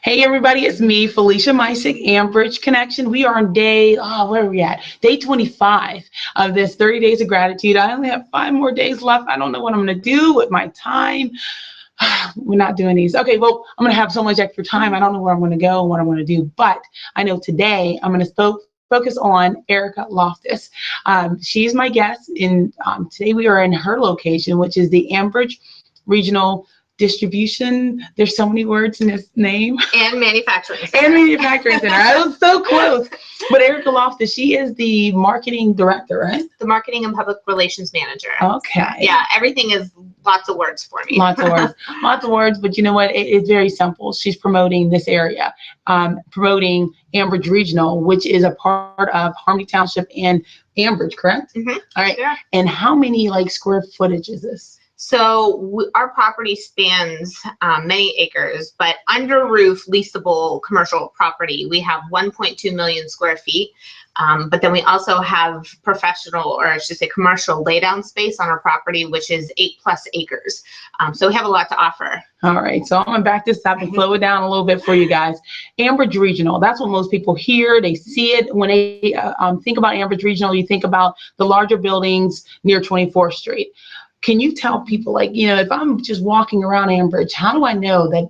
Hey everybody, it's me, Felicia Mysick, Ambridge Connection. We are on day, where are we at? Day 25 of this 30 Days of Gratitude. I only have 5 more days left. I don't know what I'm going to do with my time. We're not doing these. Okay, well, I'm going to have so much extra time. I don't know where I'm going to go and what I'm going to do, but I know today I'm going to focus on Erica Loftus. She's my guest, and today we are in her location, which is the Ambridge Regional Distribution. There's so many words in this name. And manufacturing center. And manufacturing center. I was so close. But Erica Loftus, she is the marketing director, right? The marketing and public relations manager. Okay. Yeah, everything is lots of words for me. Lots of words. Lots of words, but you know what? It's very simple. She's promoting this area, promoting Ambridge Regional, which is a part of Harmony Township and Ambridge, correct? Mm-hmm. All right. Yeah. And how many square footage is this? So our property spans many acres, but under roof leasable commercial property, we have 1.2 million square feet. But then we also have professional, or I should say commercial laydown space on our property, which is 8+ acres. So we have a lot to offer. All right, so I'm gonna back this up and slow it down a little bit for you guys. Ambridge Regional, that's what most people hear, they see it. When they think about Ambridge Regional, you think about the larger buildings near 24th Street. Can you tell people, if I'm just walking around Ambridge, how do I know that,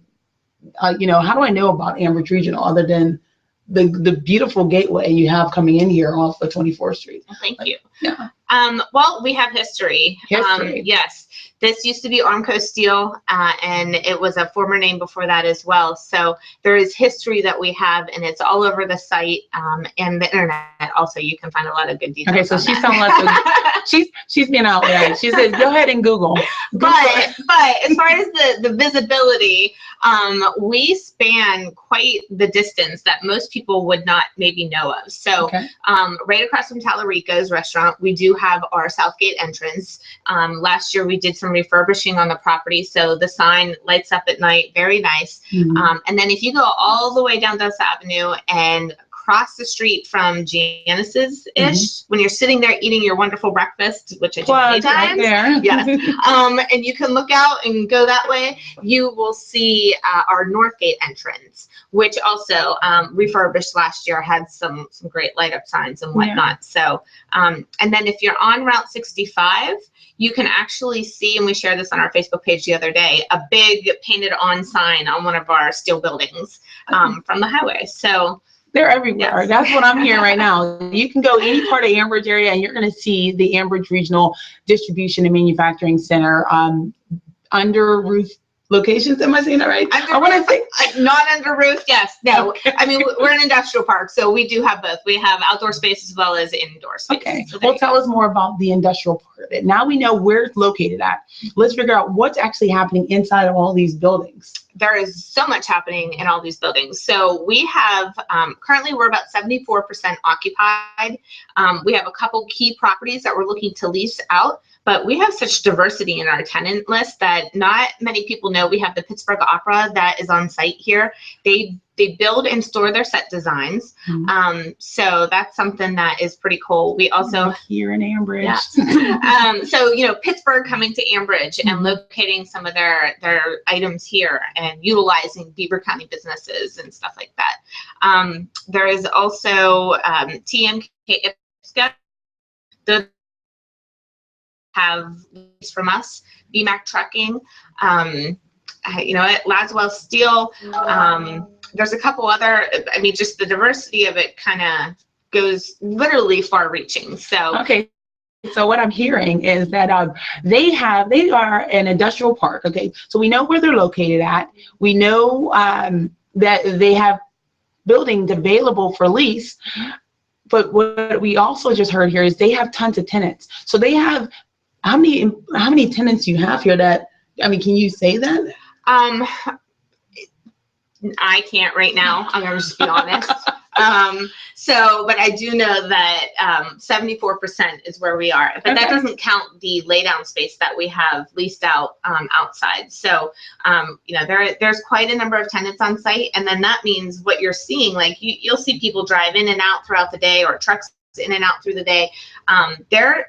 how do I know about Ambridge Regional other than the beautiful gateway you have coming in here off of 24th Street? Well, thank you. Yeah. Well, we have history. History. Yes. This used to be Armco Steel, and it was a former name before that as well. So there is history that we have, and it's all over the site and the internet. Also, you can find a lot of good details. Okay, so she's telling us she's being out there. She said, go ahead and Google. But as far as the visibility, we span quite the distance that most people would not maybe know of. So okay. Right across from Tallarico's restaurant, we do have our Southgate entrance. Last year we did some refurbishing on the property, so the sign lights up at night, very nice. Mm-hmm. And then if you go all the way down Dust Avenue and across the street from Janice's ish, mm-hmm. when you're sitting there eating your wonderful breakfast, which I do many times, right yes, and you can look out and go that way, you will see our Northgate entrance, which also refurbished last year, had some great light up signs and whatnot. Yeah. So, and then if you're on Route 65, you can actually see, and we shared this on our Facebook page the other day, a big painted on sign on one of our steel buildings from the highway. So they're everywhere. Yes. That's what I'm hearing right now. You can go any part of Ambridge area and you're going to see the Ambridge Regional Distribution and Manufacturing Center under roof locations. Am I saying that right? I want to say not under roof. Yes. No. Okay. I mean, we're an industrial park, so we do have both. We have outdoor space as well as indoor space. Okay. So well, tell us more about the industrial part of it. Now we know where it's located at. Let's figure out what's actually happening inside of all these buildings. There is so much happening in all these buildings. So we have, currently we're about 74% occupied. We have a couple key properties that we're looking to lease out, but we have such diversity in our tenant list that not many people know. We have the Pittsburgh Opera that is on site here. They build and store their set designs. Mm-hmm. So that's something that is pretty cool. We also here in Ambridge. Yeah. So, Pittsburgh coming to Ambridge and locating some of their items here and utilizing Beaver County businesses and stuff like that. There is also TMK IPSCA. They have leads from us, BMAC Trucking, Laswell Steel. There's a couple other, just the diversity of it kind of goes literally far reaching. So, okay. So what I'm hearing is that they are an industrial park. Okay. So we know where they're located at. We know that they have buildings available for lease. But what we also just heard here is they have tons of tenants. So they have, how many tenants you have here can you say that? I can't right now. I'm going to just be honest. But I do know that 74% is where we are. But that doesn't count the laydown space that we have leased out outside. So, there's quite a number of tenants on site. And then that means what you're seeing, you'll see people drive in and out throughout the day, or trucks in and out through the day.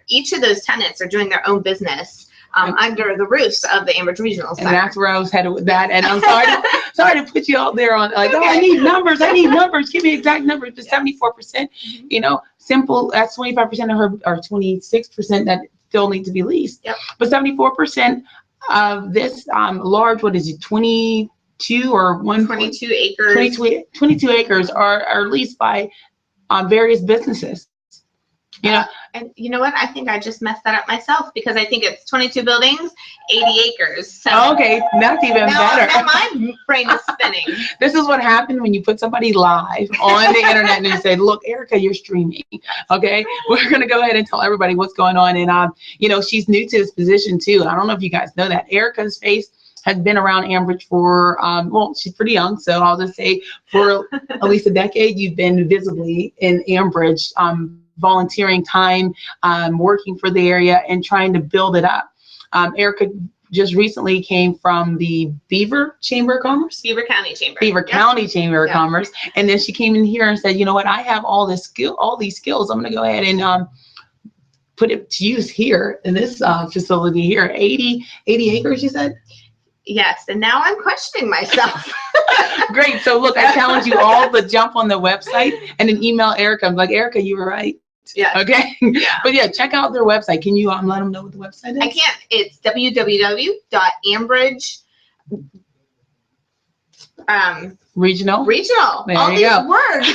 Each of those tenants are doing their own business. under the roofs of the Ambridge Regional Center. And that's where I was headed with that. And I'm sorry to put you out there on like, oh, I need numbers. Give me exact numbers. But 74%, you know, simple. That's 25% of her, or 26% that still need to be leased. Yep. But 74% of this large, what is it, 22 or 22 acres. 22 acres are leased by various businesses. You know, and you know what? I think I just messed that up myself, because I think it's 22 buildings, 80 acres. So okay, that's even better. Now my brain is spinning. This is what happened when you put somebody live on the internet and you say, look, Erica, you're streaming. Okay, we're going to go ahead and tell everybody what's going on. And, you know, she's new to this position too. I don't know if you guys know that. Erica's face has been around Ambridge for, well, she's pretty young. So I'll just say for at least a decade, you've been visibly in Ambridge, volunteering time, working for the area and trying to build it up. Erica just recently came from the Beaver Chamber of Commerce. Beaver County Chamber. Beaver County Chamber of Commerce. And then she came in here and said, you know what, I have all these skills. I'm going to go ahead and put it to use here in this facility here. 80 acres, you said? Yes, and now I'm questioning myself. Great. So look, I challenge you all to jump on the website and then email Erica. I'm like, Erica, you were right. Yeah. Okay. Yeah. But yeah, check out their website. Can you let them know what the website is? I can. It's www.ambridge. Regional. There all these words.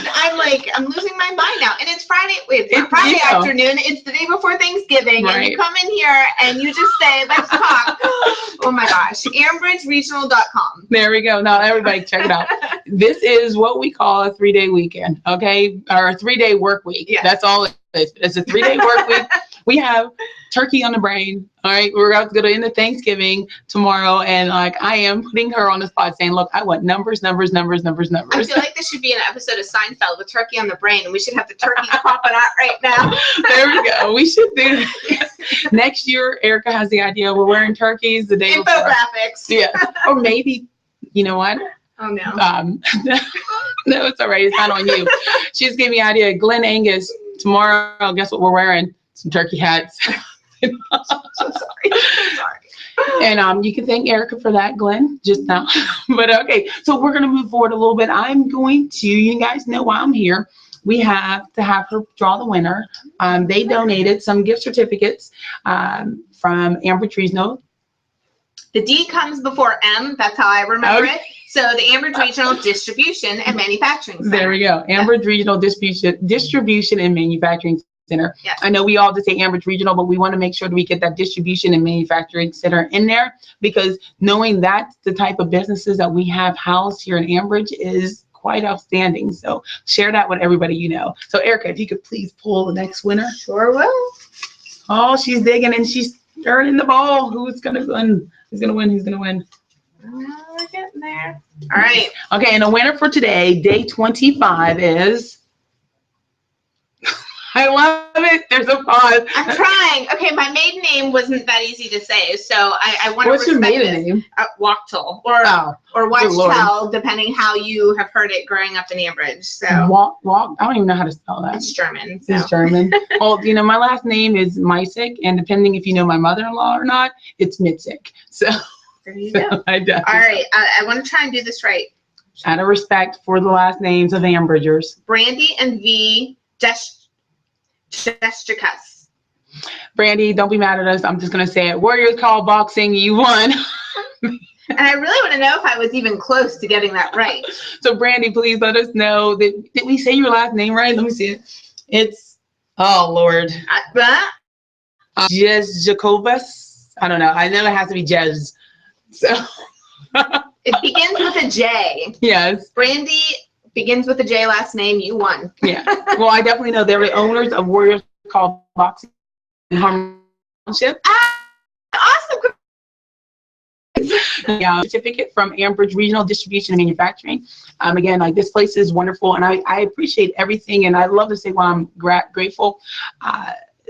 I'm losing my mind now. And it's Friday. It's not Friday afternoon. It's the day before Thanksgiving. Right. And you come in here and you just say, let's talk. Oh my gosh. AmbridgeRegional.com. There we go. Now everybody check it out. This is what we call a 3-day weekend. Okay. Or a 3-day work week. Yeah. That's all it is. It's a 3-day work week. We have turkey on the brain. All right. We're about to go into Thanksgiving tomorrow. And like, I am putting her on the spot saying, look, I want numbers. I feel like this should be an episode of Seinfeld with turkey on the brain. And we should have the turkey popping out right now. There we go. We should do next year. Erica has the idea. We're wearing turkeys the day before. Infographics. Yeah. Or maybe, you know what? Oh, no. No, it's all right. It's not on you. She just gave me an idea. Glenn Angus, tomorrow, guess what we're wearing? Some turkey hats. So sorry. And you can thank Erica for that, Glenn, just now. But okay, so we're going to move forward a little bit. I'm going to, you guys know why I'm here. We have to have her draw the winner. They donated some gift certificates from Ambridge Regional. The D comes before M. That's how I remember it. So the Ambridge Regional Distribution and Manufacturing Center. There we go. Ambridge Regional Distribution and Manufacturing Center. Yes. I know we all just say Ambridge Regional, but we want to make sure that we get that distribution and manufacturing center in there, because knowing that's the type of businesses that we have housed here in Ambridge is quite outstanding. So share that with everybody you know. So Erica, if you could please pull the next winner. Sure will. Oh, she's digging and she's turning the ball. Who's going to win? Who's going to win? Who's going to win? We're getting there. All right. Okay, and the winner for today, day 25, is... I love it. There's a pause. I'm trying. Okay, my maiden name wasn't that easy to say, so I want to What's your maiden name? Wachtel or Wachtel, depending how you have heard it growing up in Ambridge. So I don't even know how to spell that. It's German. So. It's German. Well, you know, my last name is Meisik, and depending if you know my mother-in-law or not, it's Mitzik. So there you go. I do. All right, I want to try and do this right. Out of respect for the last names of Ambridgers. Brandy and V. Destrikas. Brandy, don't be mad at us. I'm just going to say it. Warriors Call Boxing, you won. And I really want to know if I was even close to getting that right. So Brandy, please let us know. Did we say your last name right? Let me see it. It's, oh, Lord. Jez Jacobus. I don't know. I know it has to be Jez. So it begins with a J. Yes. Brandy begins with a J last name. You won. Yeah. Well, I definitely know they're the owners of Warriors Call Boxing in Harmon Township. Awesome. Yeah, certificate from Ambridge Regional Distribution and Manufacturing. Again, like, this place is wonderful, and I appreciate everything, and I love to say why I'm grateful.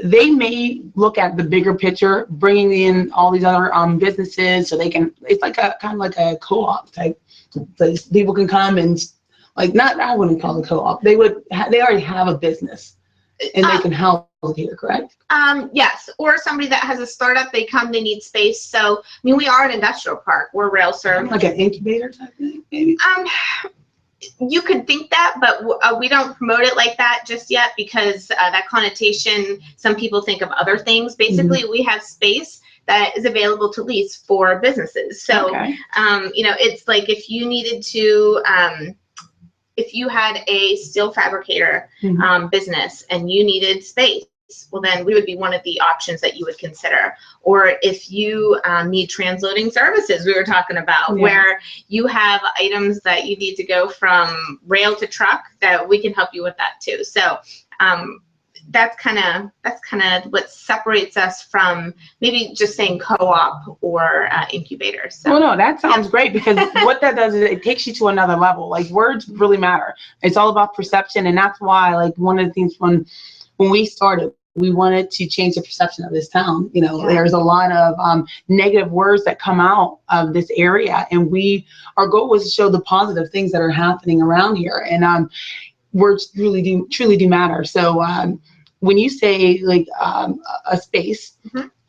They may look at the bigger picture, bringing in all these other businesses, so they can. It's like a kind of like a co-op type place. People can come and, like, not, I wouldn't call it co-op. They already have a business, and they can house it here, correct? Yes, or somebody that has a startup, they come, they need space. So, I mean, we are an industrial park. We're rail served. Like an incubator type thing, maybe? You could think that, but we don't promote it like that just yet because that connotation, some people think of other things. Basically, we have space that is available to lease for businesses. So, you know, it's like if you needed to, if you had a steel fabricator business and you needed space, well, then we would be one of the options that you would consider. Or if you need transloading services, we were talking about, where you have items that you need to go from rail to truck, that we can help you with that too. So that's kind of what separates us from maybe just saying co-op or incubator. So, well, no, that sounds great, because what that does is it takes you to another level. Like, words really matter. It's all about perception, and that's why, like, one of the things when we started, we wanted to change the perception of this town. You know, there's a lot of negative words that come out of this area, and our goal was to show the positive things that are happening around here, and words truly do matter. So when you say like a space,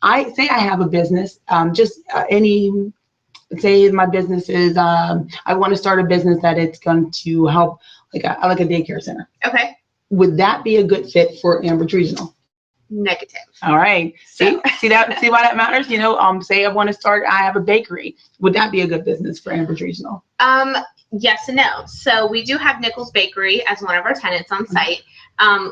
I say I have a business, say my business is, I want to start a business that it's going to help like a daycare center. Okay. Would that be a good fit for Ambridge Regional? Negative. All right. See why that matters? You know, say I want to start, I have a bakery. Would that be a good business for Ambridge Regional? Yes and no. So we do have Nichols Bakery as one of our tenants on site.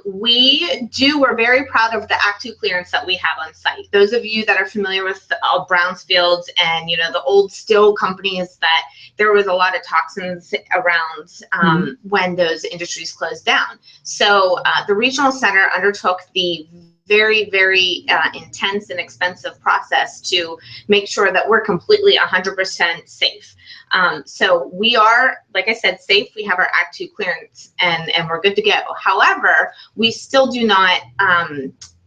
We're very proud of the Act 2 clearance that we have on site. Those of you that are familiar with Brownsfields and, you know, the old steel companies, that there was a lot of toxins around when those industries closed down. So the regional center undertook the very, very intense and expensive process to make sure that we're completely 100% safe. So we are, like I said, safe. We have our Act 2 clearance and we're good to go. However, we still do not,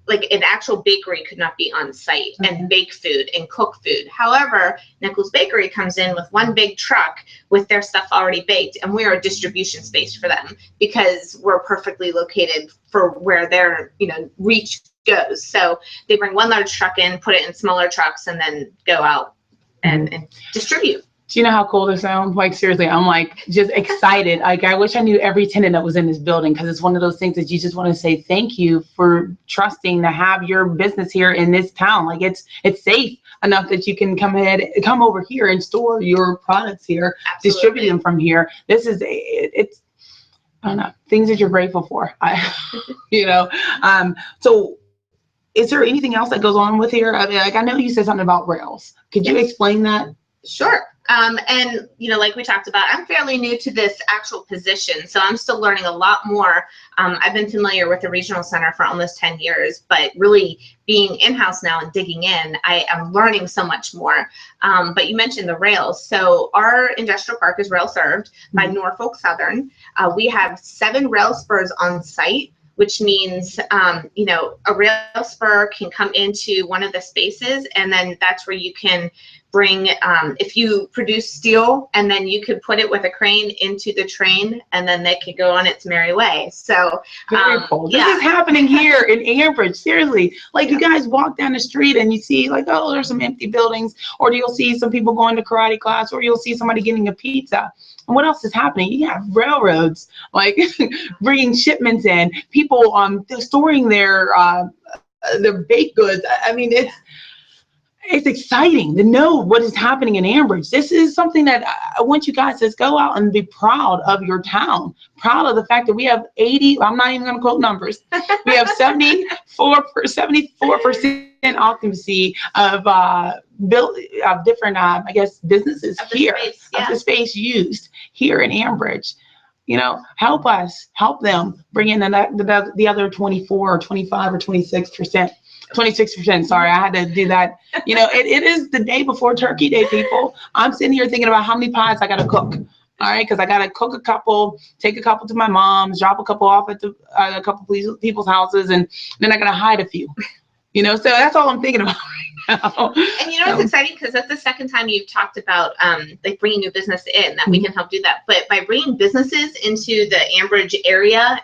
like an actual bakery could not be on site and bake food and cook food. However, Nichols Bakery comes in with one big truck with their stuff already baked, and we are a distribution space for them because we're perfectly located for where their, you know, reach goes. So they bring one large truck in, put it in smaller trucks, and then go out and distribute. Do you know how cool this sounds? Like, seriously, I'm like just excited. Like, I wish I knew every tenant that was in this building, because it's one of those things that you just want to say thank you for trusting to have your business here in this town. Like, it's safe enough that you can come over here and store your products here, distribute them from here. This is it's I don't know, things that you're grateful for. You know, so is there anything else that goes on with here? I mean, like, I know you said something about rails. Could you explain that? Sure. And, you know, like we talked about, I'm fairly new to this actual position, so I'm still learning a lot more. I've been familiar with the regional center for almost 10 years, but really being in-house now and digging in, I am learning so much more. But you mentioned the rails. So our industrial park is rail served by Norfolk Southern. We have 7 rail spurs on site, which means, you know, a rail spur can come into one of the spaces, and then that's where you can bring, if you produce steel, and then you could put it with a crane into the train, and then they could go on its merry way. So very cool. This is happening here in Ambridge. Seriously, like you guys walk down the street and you see like, oh, there's some empty buildings, or you'll see some people going to karate class, or you'll see somebody getting a pizza. And what else is happening? You have railroads like bringing shipments in, people storing their baked goods. I mean, it's exciting to know what is happening in Ambridge. This is something that I want you guys to go out and be proud of your town. Proud of the fact that we have 80, I'm not even going to quote numbers. We have 74% occupancy of different, I guess, businesses here, of the space used here in Ambridge. You know, help us, help them bring in the other 24 or 25 or 26%. 26%. Sorry, I had to do that. You know, it is the day before Turkey Day, people. I'm sitting here thinking about how many pies I got to cook. All right, because I got to cook a couple, take a couple to my mom's, drop a couple off at a couple people's houses, and then I got to hide a few. You know, so that's all I'm thinking about right now. And you know, it's exciting because that's the second time you've talked about like bringing new business in, that we can help do that. But by bringing businesses into the Ambridge area,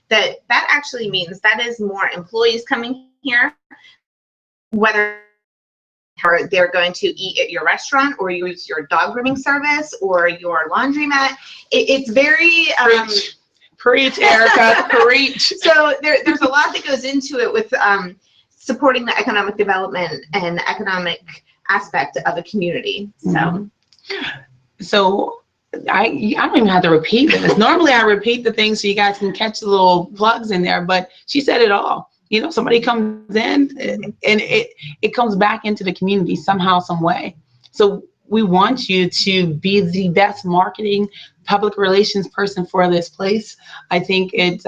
that actually means that is more employees coming here, whether they're going to eat at your restaurant or use your dog grooming service or your laundromat. It's very preach, Erica, preach. So there's a lot that goes into it with supporting the economic development and economic aspect of a community. So I don't even have to repeat this. Normally I repeat the things so you guys can catch the little plugs in there, but she said it all. You know, somebody comes in and it comes back into the community somehow, some way. So we want you to be the best marketing public relations person for this place. I think it's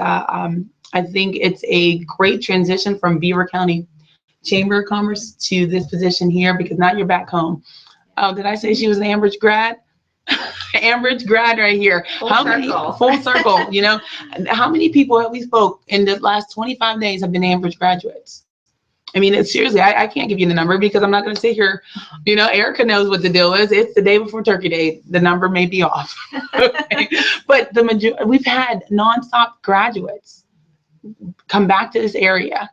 a great transition from Beaver County Chamber of Commerce to this position here, because now you're back home. Oh, did I say she was an Ambridge grad? Ambridge grad right here. Full circle, you know, how many people have we spoke in the last 25 days have been Ambridge graduates? I mean, it's seriously, I can't give you the number because I'm not going to sit here. You know, Erica knows what the deal is. It's the day before Turkey Day. The number may be off. Okay. But we've had nonstop graduates come back to this area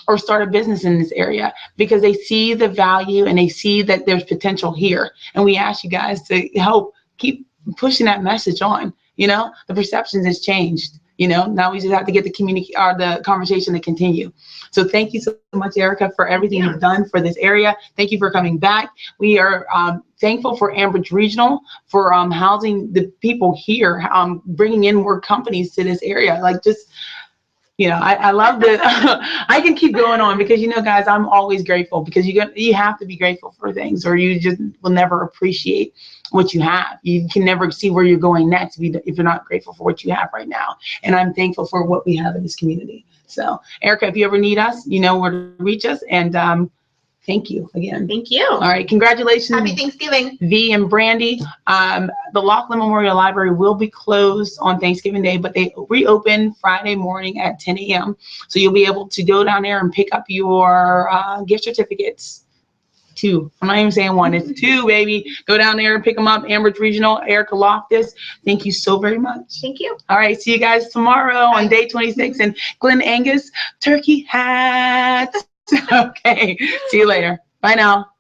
or start a business in this area because they see the value and they see that there's potential here. And we ask you guys to help keep pushing that message on. You know, the perception has changed. You know, now we just have to get the conversation to continue. So thank you so much, Erica, for everything you've done for this area. Thank you for coming back. We are thankful for Ambridge Regional for housing the people here, bringing in more companies to this area. Like, just, you know, I love that. I can keep going on because, you know, guys, I'm always grateful because you have to be grateful for things or you just will never appreciate what you have. You can never see where you're going next if you're not grateful for what you have right now. And I'm thankful for what we have in this community. So, Erica, if you ever need us, you know where to reach us. And thank you again. Thank you. All right. Congratulations. Happy Thanksgiving. V and Brandy. The Laughlin Memorial Library will be closed on Thanksgiving Day, but they reopen Friday morning at 10 a.m. So you'll be able to go down there and pick up your gift certificates. 2. I'm not even saying 1. It's 2, baby. Go down there and pick them up. Ambridge Regional, Erica Loftus. Thank you so very much. Thank you. All right. See you guys tomorrow on day 26. And Glenn Angus turkey hats. Okay. See you later. Bye now.